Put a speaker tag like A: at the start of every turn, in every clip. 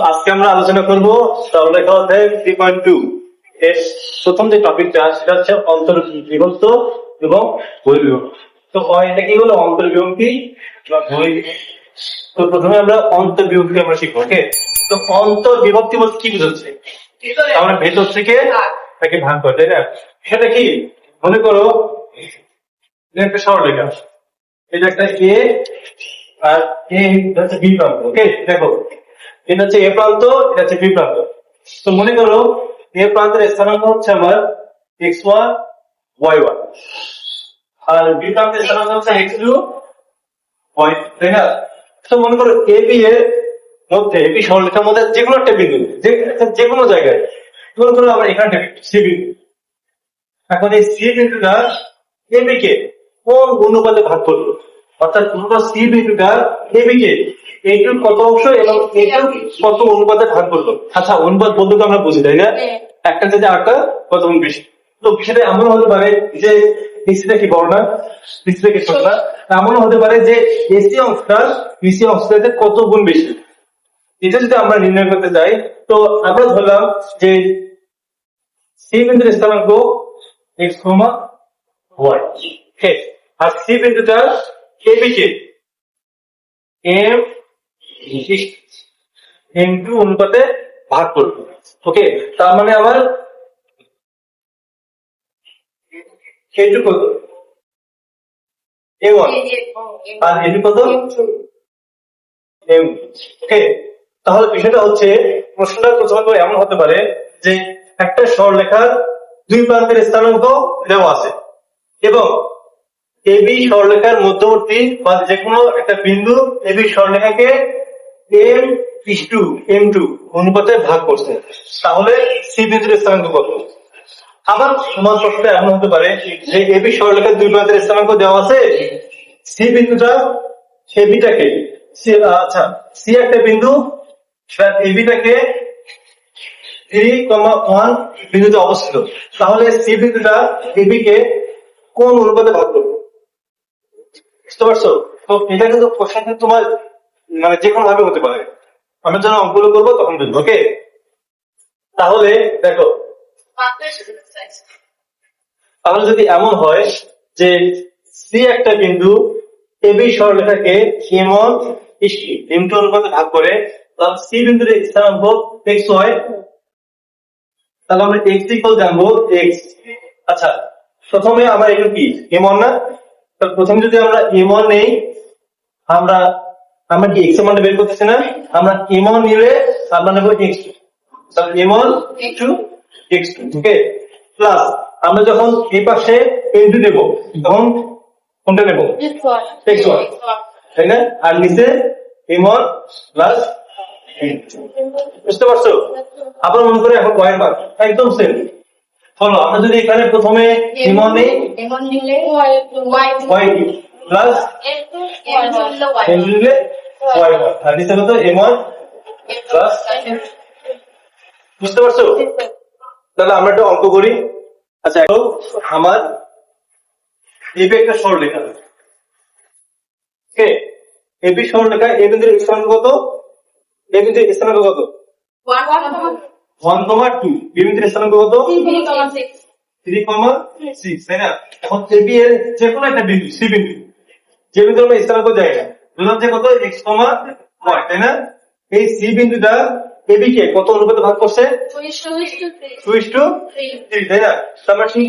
A: আজকে আমরা আলোচনা করবো সরলরেখা অধ্যায় 3.2 এর প্রথম যে টপিকটা সেটা হচ্ছে অন্তর্বিভক্ত এবং বহির্বিভক্ত। তো এটা কি হলো অন্তর্বিভক্তি বা তো প্রথমে আমরা অন্তর্বিভক্তি আমরা শিখবো। ওকে, তো অন্তর্বিভক্তি বলতে কি বুঝাচ্ছে? আমরা ভেতর থেকে তাকে ভাগ করে, তাই না? সেটা কি মনে করো একটা সরলরেখা, এটা একটা এ আর এ হচ্ছে বি প্রান্ত। ওকে, দেখো এটা হচ্ছে এ প্রান্ত, এটা হচ্ছে বি প্রান্ত। তো মনে করো এ প্রান্তের স্থানাঙ্ক হচ্ছে আমার x1 y1 আর বি প্রান্তের স্থানাঙ্ক হচ্ছে x2 y, তাই না? তো মনে করো এবি এর মধ্যে, এবি সরলরেখার মধ্যে যে কোনো একটা বিন্দু, যে কোনো জায়গায় মনে করো আমরা এখানে সি বিন্দু। এখন এই সি বিন্দুটা এবি কে কোন অনুপাতে ভাগ করলো, অর্থাৎ তোমরা সি বিন্দুটা এবি কে এইটুর কত অংশ এবং এইটুর কত অনুপাতে ভাগ করলো। আচ্ছা, অনুপাত বলতে তো আমরা বুঝি, তাই না? একটা থেকে আরেকটা কত গুণ বেশি। তো বিষয়টা এমন হতে পারে যে বিসিটা কি বড় না, বিসিটা কি ছোট না, এমন হতে পারে যে এসি অংশটা বিসি অংশটাতে কত গুণ বেশি। এটা যদি আমরা নির্ণয় করতে যাই, তো আমরা ধরলাম যে সি বিন্দুর স্থানাঙ্ক x, y, আর সি বিন্দুটা এবি কে m অনুপাতে ভাগ করবো। ওকে, তার মানে আমার k2 কত, a1 আর a2 কত, m। ওকে, তাহলে বিষয়টা হচ্ছে প্রশ্নটা প্রথমে এমন হতে পারে যে একটা সরলরেখার দুই প্রান্তের স্থানাঙ্ক দেওয়া আছে এবং এবি সরলরেখার মধ্যবর্তী বা যে কোনো একটা বিন্দু এবি সরলরেখাকে m2 অনুপাতে ভাগ করছে, তাহলে সি বিন্দুর স্থানাঙ্ক কত? আবার সমান প্রশ্নটা এমন হতে পারে যে এবি সরলরেখার দুই প্রান্তের স্থানাঙ্ক দেওয়া আছে, সি বিন্দুটা এবিটাকে আচ্ছা সি একটা বিন্দু, এবিটাকে 3,1 বিন্দুতে অবস্থিত, তাহলে সি বিন্দুটা এবি কে কোন অনুপাতে ভাগ করবে? বুঝতে পারছো? তো এটা কিন্তু কোশ্চেন কিন্তু তোমার মানে যে কোনো ভাবে হতে পারে। আমরা যখন অঙ্কগুলো করবো তখন বুঝবো। ওকে, তাহলে দেখো, তাহলে যদি এমন হয় যে সি একটা বিন্দু এবি সরলরেখাকে m1 অনুপাতে ভাগ করে, তাহলে সি বিন্দুর স্থানাঙ্ক x হয়, তাহলে আমরা x ইকুয়াল জানবো x। আচ্ছা, প্রথমে আমরা এটা কি m1 না, তো প্রথমে যদি আমরা m1 নেই, আমরা কি x এর মান বের করতেছি না, আমরা m1 নিলে আমরা নেব x2, তাহলে m1 x2। ওকে, প্লাস আমরা যখন এই পাশে m2 নেব তখন কোনটা নেব, x1, তাই না? আর নিচে m1 প্লাস, বুঝতে পারছো? আবার মনে করে এখন y এর মান একদম সেম। চলো আমরা যদি এখানে প্রথমে m1 নেই, y প্লাস m2 নিলে y আর নিচে কত m1 প্লাস, বুঝতে পারছো? তাহলে আমরা একটা অঙ্ক করি। আচ্ছা, এখন আমার এবি একটা সরলরেখা, ওকে, এবি সরলরেখা, এ বিন্দুর স্থানাঙ্ক কত, এ বিন্দুর স্থানাঙ্ক কত 1,2, বি বিন্দুর স্থানাঙ্ক কত 3,6, তাই না? এখন এবি এর যে কোনো একটা বিন্দু সি বিন্দু, যে বিন্দু আমরা স্থানাঙ্ক দেয় না, বললাম যে কত x, y, তাই না? এই সি বিন্দুটা এবি কে কত অনুপাতে ভাগ করছে 2:3, তাই না? আমরা ঠিক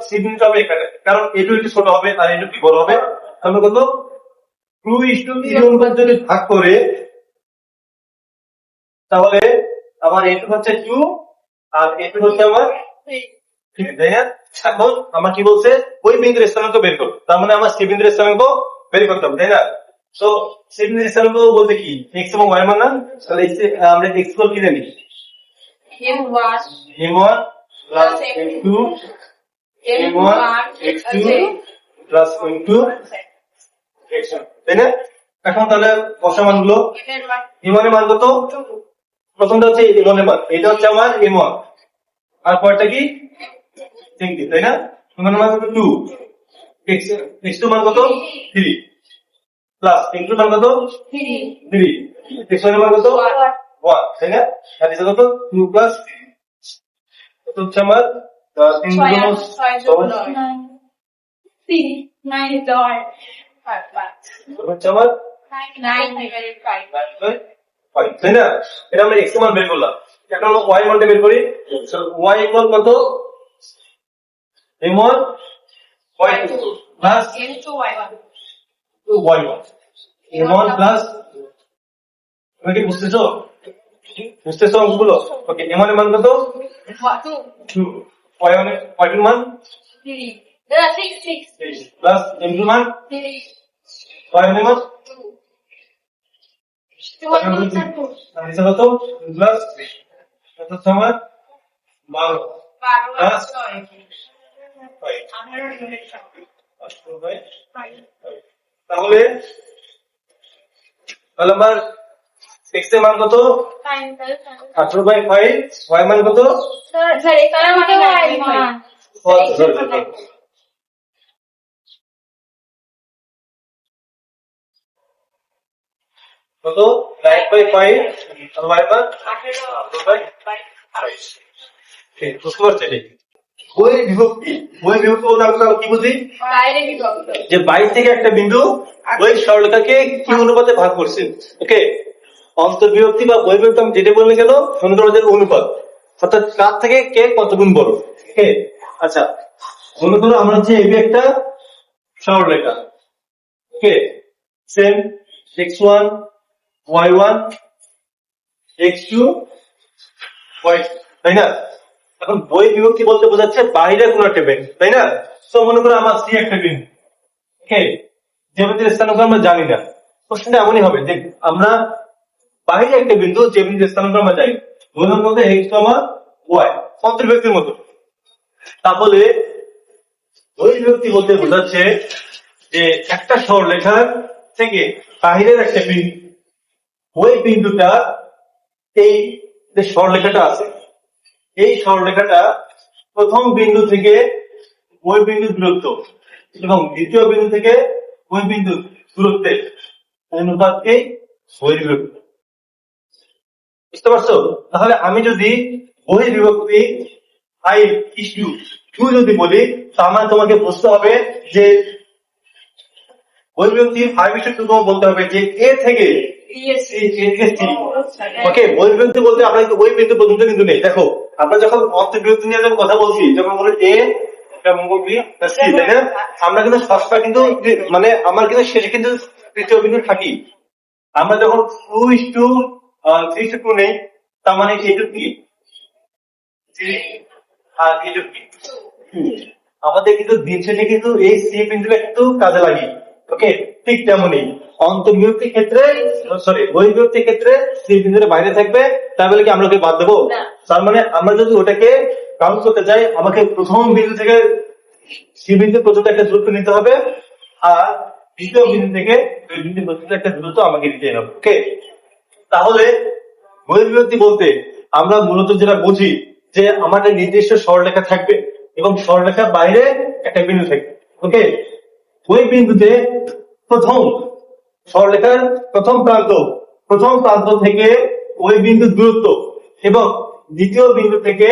A: সি বিন্দুটা আমরা এখানে, কারণ এটু একটু ছোট হবে আর এটু কি বড় হবে, আমরা কত 2:3 অনুপাত যদি ভাগ করে, তাহলে আমার এটু হচ্ছে 2 আর এটু হচ্ছে আমার 3, তাই না? এখন আমার কি বলছে ওই বিন্দুর স্থানাঙ্ক বের করো, তার মানে আমার সি বিন্দুর স্থানাঙ্ক বের করতে হবে, তাই না? তো সি বিন্দুর স্থানাঙ্ক বলতে কি x এবং y মান না, তাহলে আমরা x কি জানি m1 plus m2 m1 x2 plus m2 x1, তাই না? এখন তাহলে বসামান গুলো, m1 এর মান কত, প্রথমটা হচ্ছে m1 এর মান, এটা হচ্ছে আমার m1 আর পরেরটা কি 3, তাই না? m1 এর মান কত 2, x2 মান কত 3 প্লাস m2 মান কত 3, x1 এর মান কত 1, তাই না? আর এটা কত 2 প্লাস কত হচ্ছে আমার 3 গুণ 6 হচ্ছে আমার 5, তাই না? এটা আমরা x এর মান বের করলাম। এখন আমরা y মানটা বের করি। y ইকুয়াল কত? m1 y2 plus y1 m1 plus তুমি কি বুঝতেছো? বুঝতেছো অঙ্কগুলো? ওকে, m1 এর মান কত? 2, y1 এর y2 এর মান প্লাস m2 এর মান y1 এর মান নিচে কত প্লাস কত হচ্ছে আমার 12 প্লাস 5 তাহলে আমার x এর মান কত 18/5 y মান কত কত 9/5 আর y মান 18/5 ঠিক বুঝতে পারছেন বই বিভক্তি বলতে আমরা কি বুঝি যে বাইরে থেকে একটা বিন্দু ওই সরলরেখাকে কি অনুপাতে ভাগ করছে ওকে অন্তর্বিভক্তি বা বহির্বিভক্তি আমি যেটা বললে কেন অনুপাতের অনুপাত অর্থাৎ কার থেকে কে কত গুণ বড় ওকে আচ্ছা মনে করো আমরা হচ্ছে এই একটা সরলরেখা ওকে same x1 y1 x2 y2 তাই না এখন বই বিভক্তি বলতে বোঝাচ্ছে বাইরে কোন একটা বিন্দু তাই না তো মনে করো আমার সি একটা বিন্দু ওকে যে বিন্দুর স্থানাঙ্ক আমরা জানি না প্রশ্নটা এমনই হবে যে আমরা বাইরে একটা বিন্দু যে বিন্দুর স্থানাঙ্ক আমরা জানি ধরুন মধ্যে x, y অন্তর্বিভক্তির মতো তাহলে বই বিভক্তি বলতে বোঝাচ্ছে যে একটা সরলরেখা থেকে বাইরের একটা বিন্দু ওই বিন্দুটা এই যে সরলরেখাটা আছে এই সরলরেখাটা প্রথম বিন্দু থেকে ওই বিন্দুর দূরত্ব এবং দ্বিতীয় বিন্দু থেকে ওই বিন্দুর দূরত্বের অনুপাতকেই বহির্বিভক্তি বুঝতে পারছো তাহলে আমি যদি বহির্বিভক্তি আই ইস্যু টু যদি বলি তাহলে তোমাকে বুঝতে হবে যে বহির্বিভক্তি 5:2 বলতে হবে যে এ থেকে ওকে বহির্বিভক্তি বলতে আমরা কিন্তু ওই বিন্দু পর্যন্ত কিন্তু নেই দেখো আমরা যখন অন্তর্বিভক্তি নিয়ে যখন কথা বলছি যখন বলি এ তাই না আমরা কিন্তু সবসময় কিন্তু মানে আমার কিন্তু শেষে কিন্তু তৃতীয় বিন্দু থাকি আমরা যখন 2:3:2 নেই তার মানে এইটুকু কি আর এইটুকু কি আমাদের কিন্তু দিন শেষে কিন্তু এই সি বিন্দুটা কিন্তু কাজে লাগি ওকে ঠিক তেমনই অন্তর্বিভক্তির ক্ষেত্রে সরি বহির্বিভক্তির ক্ষেত্রে সি বিন্দুটা বাইরে থাকবে তাহলে কি আমরা ওকে বাদ দেবো তার মানে আমরা যদি ওটাকে কাউন্ট করতে চাই আমাকে প্রথম বিন্দু থেকে সি বিন্দু পর্যন্ত একটা দূরত্ব নিতে হবে আর দ্বিতীয় বিন্দু থেকে দুই বিন্দু পর্যন্ত একটা দূরত্ব আমাকে দিতে হবে ওকে তাহলে বহির্বিভক্তি বলতে আমরা মূলত যেটা বুঝি যে আমাদের নির্দিষ্ট সরলরেখা থাকবে এবং সরলরেখার বাইরে একটা বিন্দু থাকবে ওকে ওই বিন্দুতে প্রথম সরলরেখার প্রথম প্রান্ত থেকে ওই বিন্দুর দূরত্ব এবং দ্বিতীয় বিন্দু থেকে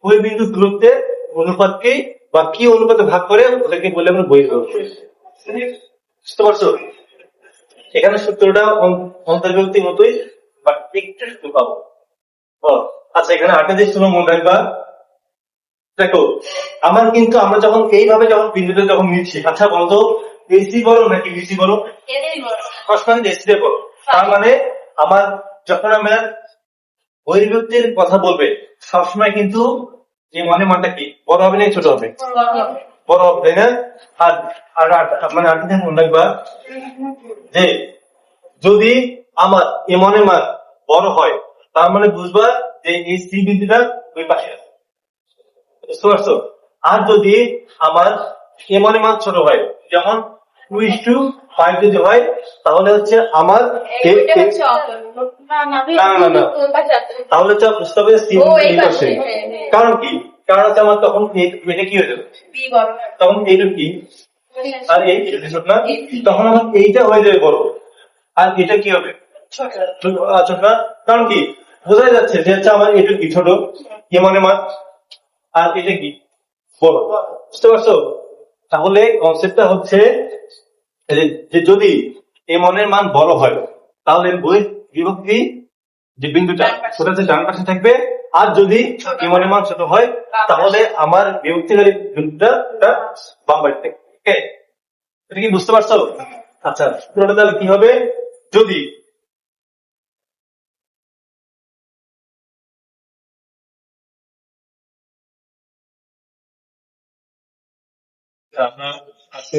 A: ওই বিন্দুর দূরত্বের অনুপাতকে বা কি অনুপাতে ভাগ করে ওটাকে বলে আমরা বহির্বিভক্তি বুঝতে পারছো এখানে সূত্রটা অন্তর্বিভক্তির মতোই বা একটু সূত্র পাবো আচ্ছা এখানে আটটা যে তোমরা মনে রাখবা দেখো আমার কিন্তু আমরা যখন এইভাবে যখন বিন্দুটা যখন নিচ্ছি আচ্ছা বলতো এসি বড় নাকি বিসি বড় সবসময় এসি দিয়ে বড় তার মানে আমার যখন আমরা বহির্বিভক্তির কথা বলবে সবসময় কিন্তু এই মানটা কি বড় হবে না ছোট হবে বড় হবে তাই না আর মানে আটটা মনে রাখবা যে যদি আমার এ মনের মান বড় হয় তার মানে বুঝবা যে এই সি বিন্দুটা ওই পাশে আছে বুঝতে পারছো আর যদি আমার এমন মান ছোট হয় যেমন 2:5 যদি হয় তাহলে হচ্ছে আমার তাহলে হচ্ছে বুঝতে হবে সি বিন্দু কারণ কি কারণ হচ্ছে আমার তখন এটা কি হয়ে যাবে তখন এইটা কি আর এই ছোট না তখন আমার এইটা হয়ে যাবে বড় আর এটা কি হবে ছোট না কারণ কি বোঝাই যাচ্ছে যে হচ্ছে আমার এটা কি ছোট এমন মান, আর এটা কি বড়, বুঝতে পারছো? তাহলে কনসেপ্টটা হচ্ছে যে যদি এমনের মান বড় হয় তাহলে বিভক্তি যে বিন্দুটা সেটা হচ্ছে ডান পাশে থাকবে, আর যদি এমনের মান ছোট হয় তাহলে আমার বিভক্তিকারী বিন্দুটা বাম পাশে থাকবে। ওকে, এটা কি বুঝতে পারছো? আচ্ছা, পুরোটা তাহলে কি হবে, যদি আছে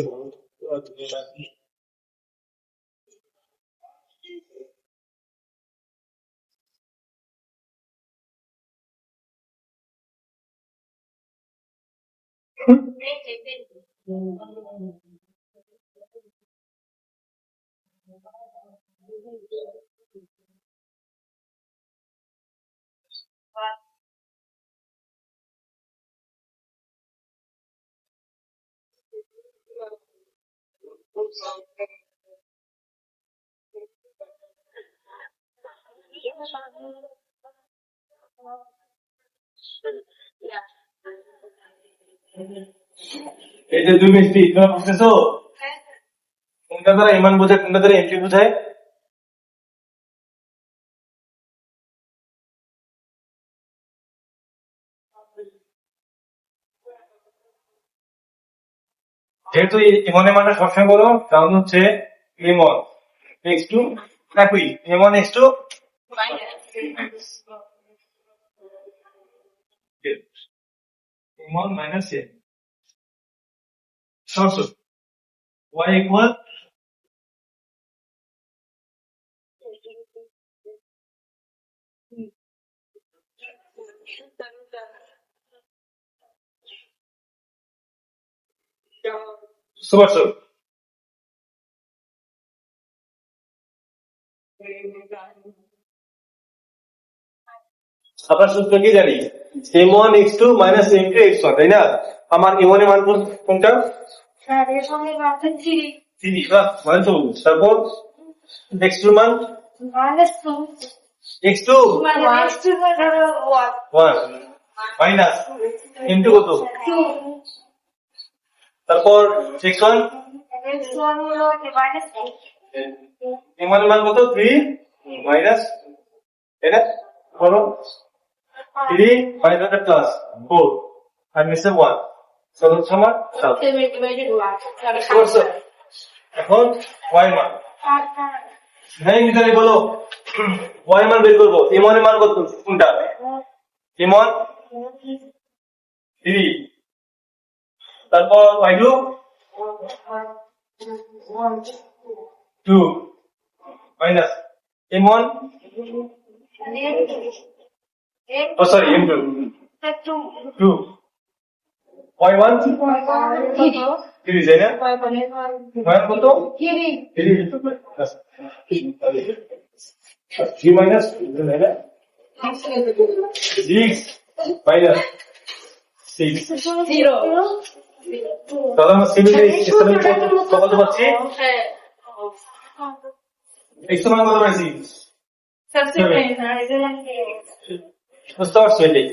A: এই যে দুই মিষ্টি তোমরা বুঝতেছো কোনটা দ্বারা ইমান বোঝায় কোনটা দ্বারা এন্ট্রি বোঝায়? যেহেতু ইমনের মানটা সবসময় বলো কারণ হচ্ছে ইমন এক্স টু একই ইমন এক্স টু ইমন মাইনাস এ সরস ওয়াই ইকুয়াল সুপারস। আপনার সূত্র কি জানি M one X two minus M two X one, তাই না? আমার ইমনের মান কোনটা? থ্রি, মানে তো তারপর এক্স টু মান X two one minus M two কত, তারপর এক্স ওয়ান ইমনের মান কত থ্রি মাইনাস, তাই না? বলো থ্রি মাইনাস প্লাস ফোর আর নিচে ওয়ান, চতুর্থ মান সাত। এখন ওয়াই মান, হ্যাঁ মিতালি বলো ওয়াই মান বের করবো। ইমনের মান কত কোনটা? ইমন থ্রি, তারপর ওয়াই টু টু মাইনাস ইমন ও sorry M two two Y one three, তাই না? ওয়াই কত three minus six minus six, তাহলে আমরা সিভিলে কত পাচ্ছি? এক্স মান কত পাইছি? বুঝতে পারছো এটাই।